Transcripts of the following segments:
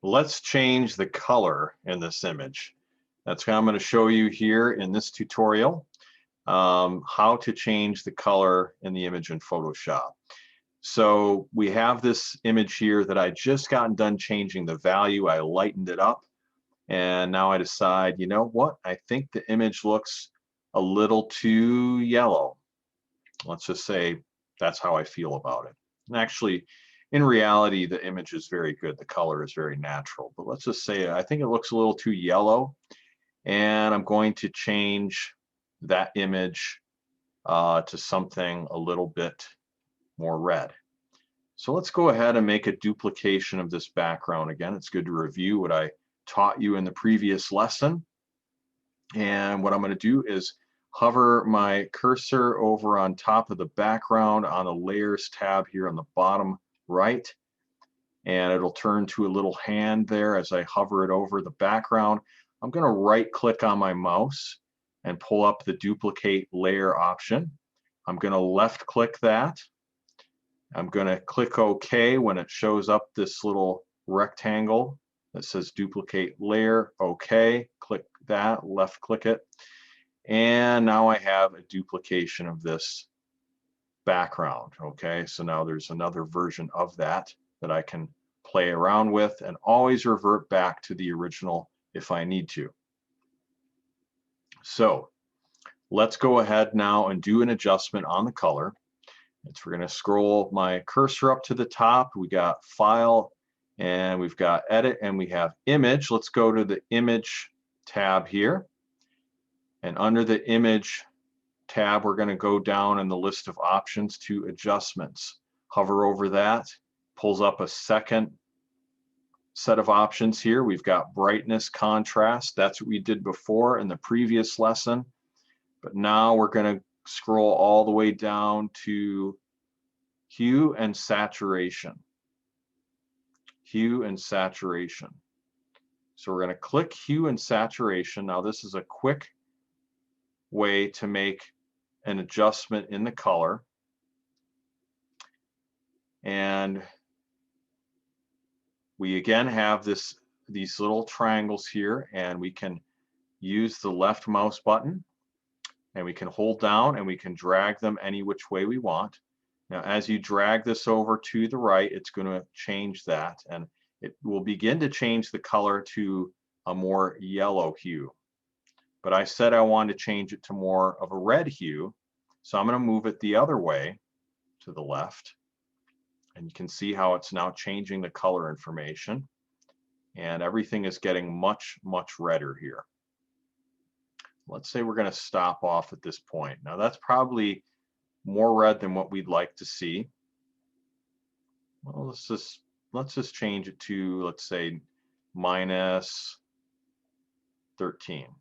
Let's change the color in this image. That's what I'm going to show you here in this tutorial, how to change the color in the image in Photoshop. So we have this image here that I just gotten done changing the value. I lightened it up, and now I decide, you know what? I think the image looks a little too yellow. Let's just say that's how I feel about it. And actually, in reality, the image is very good. The color is very natural. But let's just say I think it looks a little too yellow, and I'm going to change that image to something a little bit more red. So let's go ahead and make a duplication of this background again. It's good to review what I taught you in the previous lesson. And what I'm going to do is hover my cursor over on top of the background on the layers tab here on the bottom right, and it'll turn to a little hand there as I hover it over the background. I'm going to right click on my mouse and pull up the duplicate layer option. I'm going to left click that. I'm going to click OK when it shows up this little rectangle that says duplicate layer. OK, click that, left click it. And now I have a duplication of this background. Okay, so now there's another version of that that I can play around with and always revert back to the original if I need to. So let's go ahead now and do an adjustment on the color. We're going to scroll my cursor up to the top. We got File, and we've got Edit, and we have Image. Let's go to the Image tab here. And under the Image tab, we're going to go down in the list of options to Adjustments. Hover over that, pulls up a second set of options here. We've got Brightness, Contrast. That's what we did before in the previous lesson. But now we're going to scroll all the way down to Hue and Saturation. Hue and Saturation. So we're going to click Hue and Saturation. Now this is a quick way to make an adjustment in the color. And we again have these little triangles here, and we can use the left mouse button, and we can hold down and we can drag them any which way we want. Now as you drag this over to the right, it's going to change that, and it will begin to change the color to a more yellow hue. But I said I wanted to change it to more of a red hue, so I'm going to move it the other way to the left, and you can see how it's now changing the color information, and everything is getting much redder here. Let's say we're going to stop off at this point. Now that's probably more red than what we'd like to see. Well, let's just change it to, let's say, -13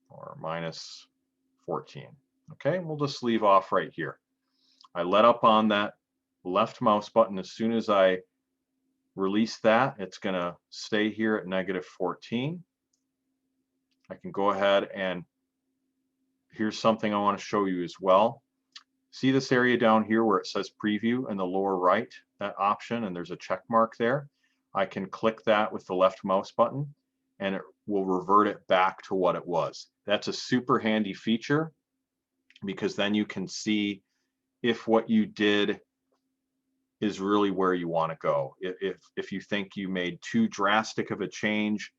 or -14. Okay, we'll just leave off right here. I let up on that left mouse button. As soon as I release that, it's going to stay here at -14. I can go ahead, and here's something I want to show you as well. See this area down here where it says preview in the lower right, that option, and there's a check mark there. I can click that with the left mouse button, and it will revert it back to what it was. That's a super handy feature, because then you can see if what you did is really where you want to go. If you think you made too drastic of a change,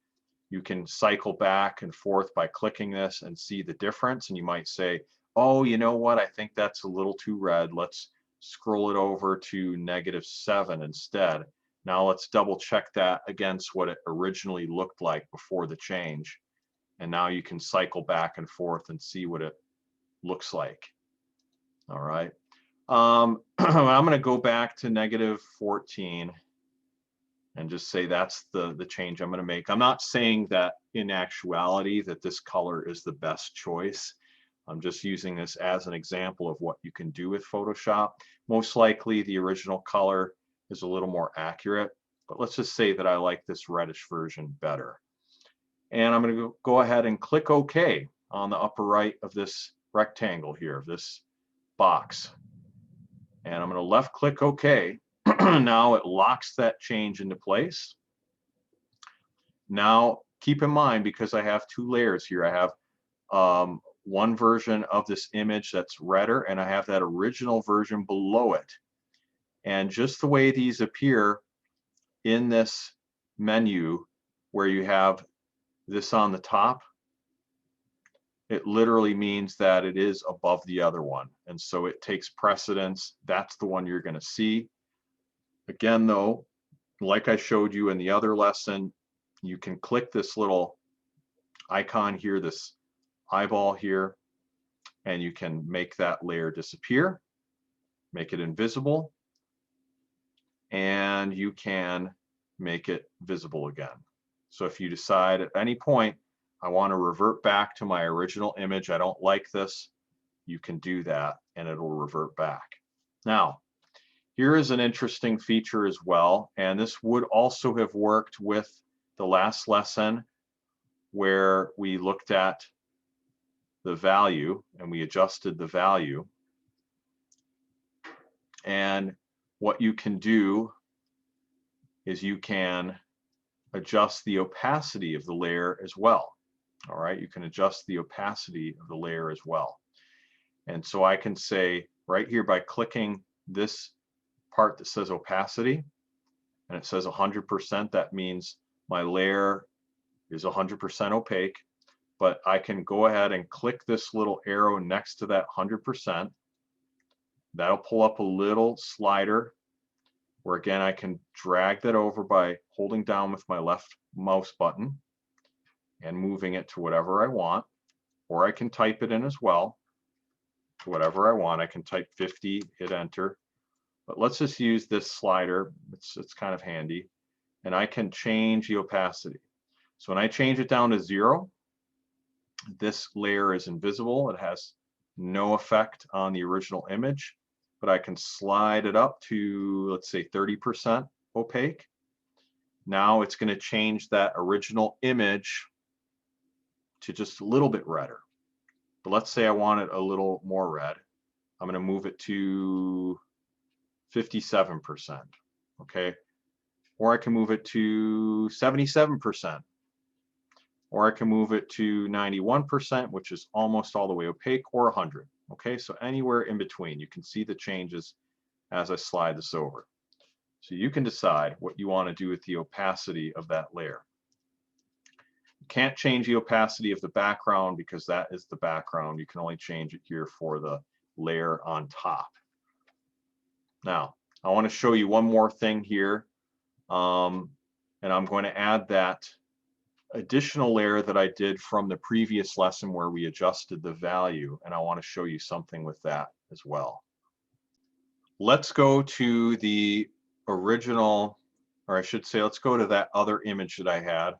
you can cycle back and forth by clicking this and see the difference. And you might say, oh, you know what? I think that's a little too red. Let's scroll it over to -7 instead. Now let's double check that against what it originally looked like before the change. And now you can cycle back and forth and see what it looks like. All right. I'm going to go back to -14 and just say that's the change I'm going to make. I'm not saying that in actuality that this color is the best choice. I'm just using this as an example of what you can do with Photoshop. Most likely the original color is a little more accurate, but let's just say that I like this reddish version better. And I'm going to go ahead and click OK on the upper right of this rectangle here, this box. And I'm going to left click OK. Now it locks that change into place. Now keep in mind, because I have two layers here, I have one version of this image that's redder, and I have that original version below it. And just the way these appear in this menu, where you have this on the top, it literally means that it is above the other one. And so it takes precedence. That's the one you're going to see. Again, though, like I showed you in the other lesson, you can click this little icon here, this eyeball here, and you can make that layer disappear, make it invisible, and you can make it visible again. So if you decide at any point, I want to revert back to my original image, I don't like this, you can do that and it'll revert back. Now, here is an interesting feature as well, and this would also have worked with the last lesson where we looked at the value and we adjusted the value. And what you can do is you can adjust the opacity of the layer as well. All right, you can adjust the opacity of the layer as well. And so I can say right here, by clicking this part that says opacity, and it says 100%, that means my layer is 100% opaque. But I can go ahead and click this little arrow next to that 100%. That'll pull up a little slider where, again, I can drag that over by holding down with my left mouse button and moving it to whatever I want, or I can type it in as well to whatever I want. I can type 50, hit enter, but let's just use this slider. It's kind of handy, and I can change the opacity. So when I change it down to 0, this layer is invisible. It has no effect on the original image, but I can slide it up to, let's say, 30% opaque. Now it's going to change that original image to just a little bit redder. But let's say I want it a little more red. I'm going to move it to 57%, okay? Or I can move it to 77%. Or I can move it to 91%, which is almost all the way opaque, or 100. Okay, so anywhere in between. You can see the changes as I slide this over. So you can decide what you want to do with the opacity of that layer. You can't change the opacity of the background because that is the background. You can only change it here for the layer on top. Now, I want to show you one more thing here, and I'm going to add that additional layer that I did from the previous lesson where we adjusted the value, and I want to show you something with that as well. Let's go to the original, or I should say, let's go to that other image that I had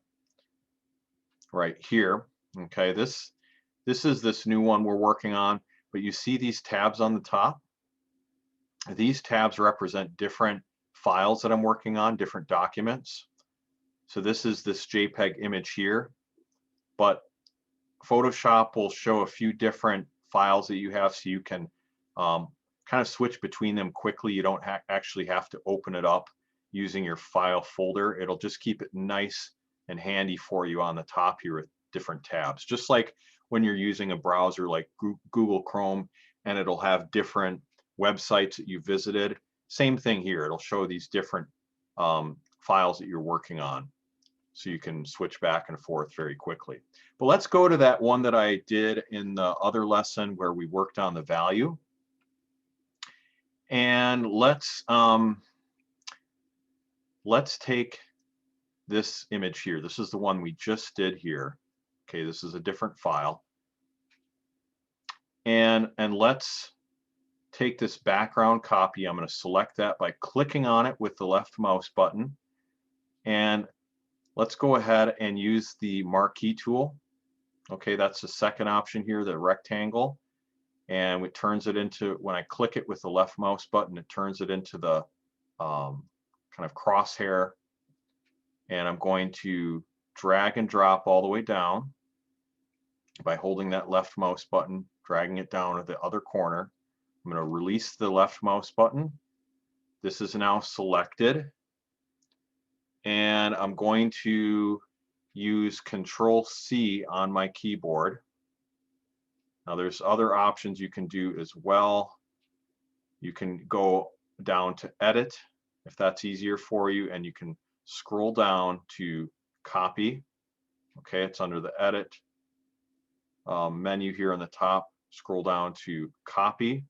right here. Okay, this is this new one we're working on, but you see these tabs on the top? These tabs represent different files that I'm working on, different documents. So this is this JPEG image here, but Photoshop will show a few different files that you have, so you can kind of switch between them quickly. You don't actually have to open it up using your file folder. It'll just keep it nice and handy for you on the top here with different tabs. Just like when you're using a browser like Google Chrome, and it'll have different websites that you visited. Same thing here. It'll show these different files that you're working on, so you can switch back and forth very quickly. But let's go to that one that I did in the other lesson where we worked on the value. And let's take this image here. This is the one we just did here. Okay, this is a different file. And let's take this background copy. I'm going to select that by clicking on it with the left mouse button. And let's go ahead and use the marquee tool. Okay, that's the second option here, the rectangle. And it turns it into, when I click it with the left mouse button, it turns it into the kind of crosshair. And I'm going to drag and drop all the way down by holding that left mouse button, dragging it down to the other corner. I'm going to release the left mouse button. This is now selected. And I'm going to use Control C on my keyboard. Now there's other options you can do as well. You can go down to Edit if that's easier for you, and you can scroll down to Copy. Okay, it's under the Edit menu here on the top. Scroll down to Copy,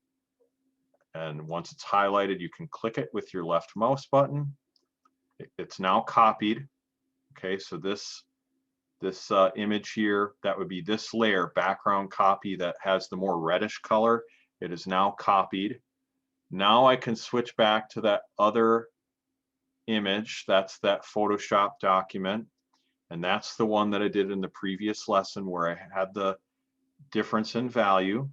and once it's highlighted, you can click it with your left mouse button. It's now copied. Okay, so this image here, that would be this layer, background copy, that has the more reddish color. It is now copied. Now I can switch back to that other image. That's that Photoshop document, and that's the one that I did in the previous lesson where I had the difference in value.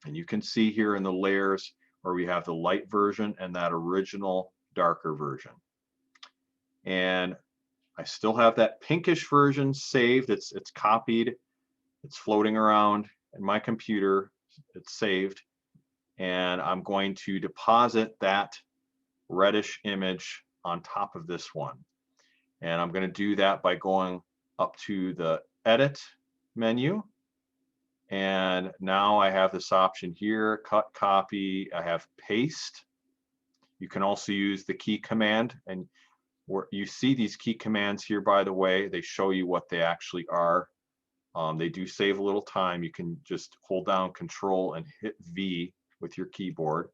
And you can see here in the layers where we have the light version and that original darker version. And I still have that pinkish version saved. It's copied. It's floating around in my computer. It's saved. And I'm going to deposit that reddish image on top of this one. And I'm going to do that by going up to the Edit menu. And now I have this option here, cut, copy. I have paste. You can also use the key command, and where you see these key commands here, by the way, they show you what they actually are. They do save a little time. You can just hold down Control and hit V with your keyboard.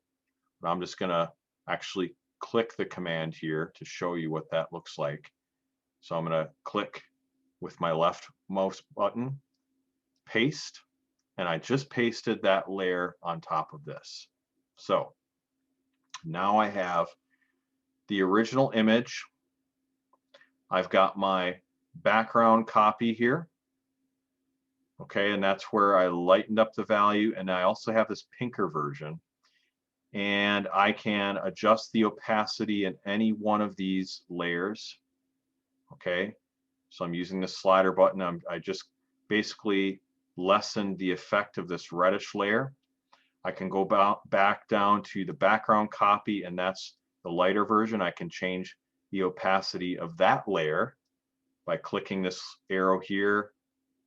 But I'm just going to actually click the command here to show you what that looks like. So I'm going to click with my left mouse button, paste, and I just pasted that layer on top of this. So now I have the original image. I've got my background copy here. Okay, and that's where I lightened up the value, and I also have this pinker version. And I can adjust the opacity in any one of these layers. Okay, so I'm using the slider button. I just basically lessened the effect of this reddish layer. I can go back down to the background copy, and that's the lighter version. I can change the opacity of that layer by clicking this arrow here,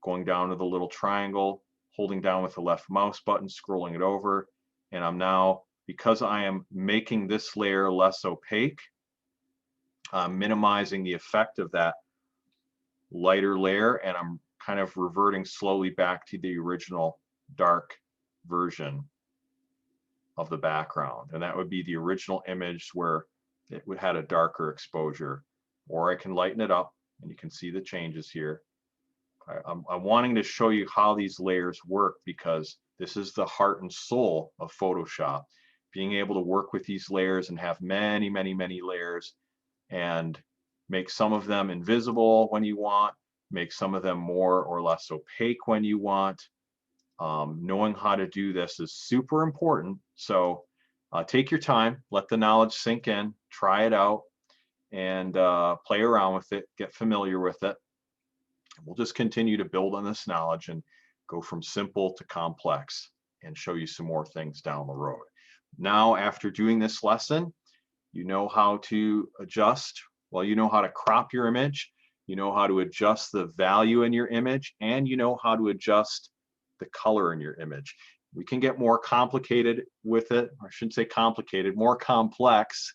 going down to the little triangle, holding down with the left mouse button, scrolling it over, and I'm now, because I am making this layer less opaque, I'm minimizing the effect of that lighter layer, and I'm kind of reverting slowly back to the original dark version of the background. And that would be the original image where it had a darker exposure. Or I can lighten it up, and you can see the changes here. I'm wanting to show you how these layers work, because this is the heart and soul of Photoshop. Being able to work with these layers and have many, many, many layers, and make some of them invisible when you want, make some of them more or less opaque when you want. Knowing how to do this is super important. So take your time, let the knowledge sink in, try it out, and play around with it, get familiar with it. We'll just continue to build on this knowledge and go from simple to complex and show you some more things down the road. Now, after doing this lesson, you know how to adjust. Well, you know how to crop your image, you know how to adjust the value in your image, and you know how to adjust the color in your image. We can get more complicated with it, or I shouldn't say complicated, more complex,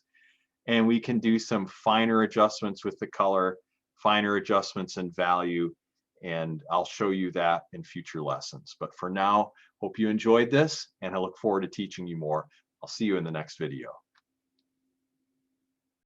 and we can do some finer adjustments with the color, finer adjustments in value, and I'll show you that in future lessons. But for now, hope you enjoyed this, and I look forward to teaching you more. I'll see you in the next video.